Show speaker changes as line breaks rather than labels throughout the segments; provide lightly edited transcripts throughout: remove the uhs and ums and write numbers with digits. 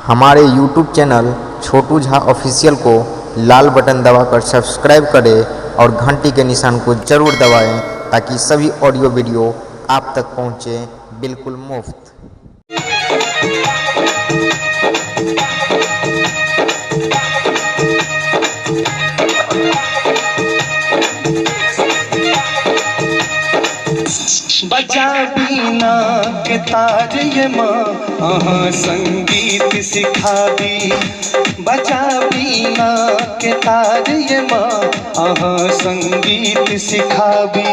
हमारे YouTube channel छोटू Jha official को लाल button दबाकर सब्सक्राइब करें और घंटी के निशान को ज़रूर दबाएं ताकि सभी ऑडियो वीडियो आप तक पहुंचे बिल्कुल मुफ्त।
बजा बीना के ताज ये माँ अहाँ संगीत सिखाबी। बजा बीना के ताज ये माँ अहाँ संगीत सिखाबी।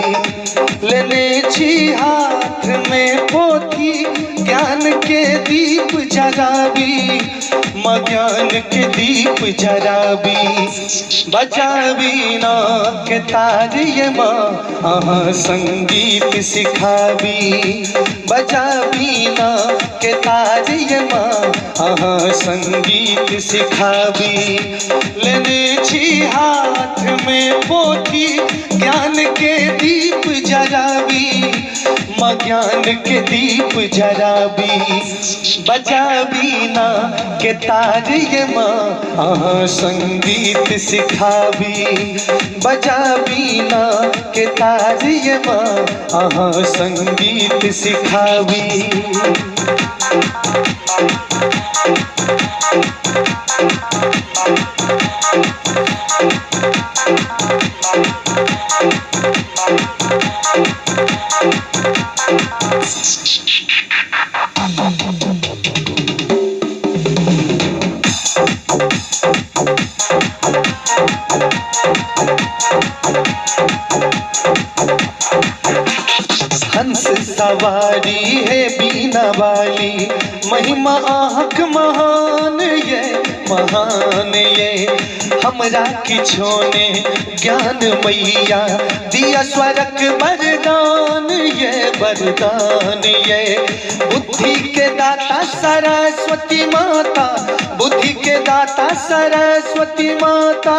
लेने छी हाथ में पोथी ज्ञान के दीप जराबी। माँ ज्ञान के दीप जराबी। बजा बीना के ताज ये माँ अहाँ संगीत सिखाबी। बजा बीना के ताज ये माँ अहाँ संगीत सिखाबी। लेने छी हाथ में पोथी ज्ञान के दीप जराबी। माँ ज्ञान के दीप जराबी। बजा बीना के ताज ये माँ अहाँ संगीत सिखाबी। बजा बीना के ताज ये माँ अहाँ संगीत सिखाबी। हंस सवारी है बीना वाली महिमा आहक महान ये महान ये। हमरा किछो ने ज्ञान मैया दिया स्वरक वरदान ये वरदान ये। बुद्धि के दाता सरस्वती माता। बुद्धि के दाता सरस्वती माता।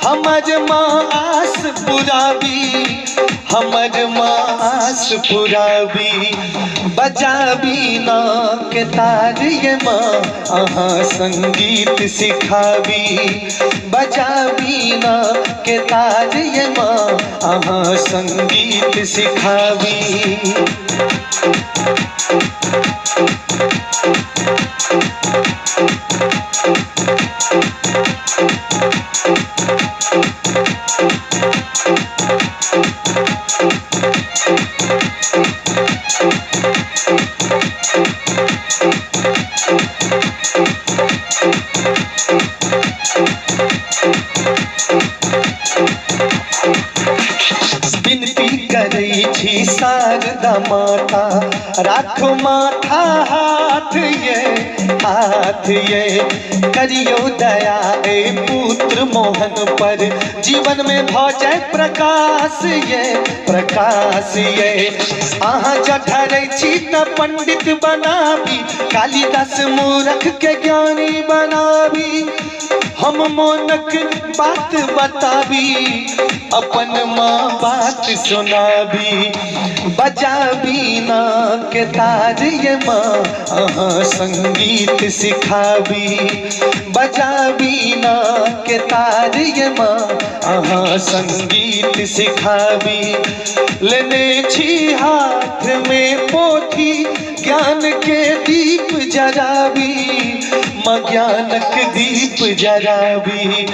हमर माँ आस पुराबी। हमर माँ आस पुराबी। बजा बीना के ताज ये माँ अहाँ संगीत सिखाबी। बजा बीना के ताज ये माँ अहाँ संगीत सिखाबी। विनती करै छी शारदा माता राखो माथा हाथ ये हाथ ये। करियो दया ए पुत्र मोहन पर जीवन में भ जाय प्रकाश ये प्रकाश ये। अहाँ जठरै छी त पंडित बनाबी। कालिदास मूर्ख के ज्ञानी बनाबी। हम मोनक बात बताबी अपन माँ बात सुनाबी। बजा बीना के ताज ये माँ अहाँ संगीत सिखाबी। बजा बीना के ताज ये माँ अहाँ संगीत सिखाबी। लेने छी हाथ में पोथी ज्ञान के दीप जराबी। माँ ज्ञानक दीप जराबी।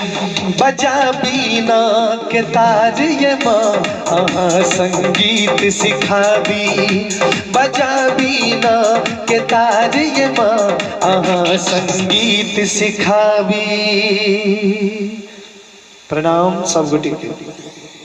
बजा बीना के ताज ये माँ अहाँ संगीत सिखाबी। बजा बीना के ताज ये माँ अहाँ संगीत सिखाबी। प्रणाम सब गोटे के।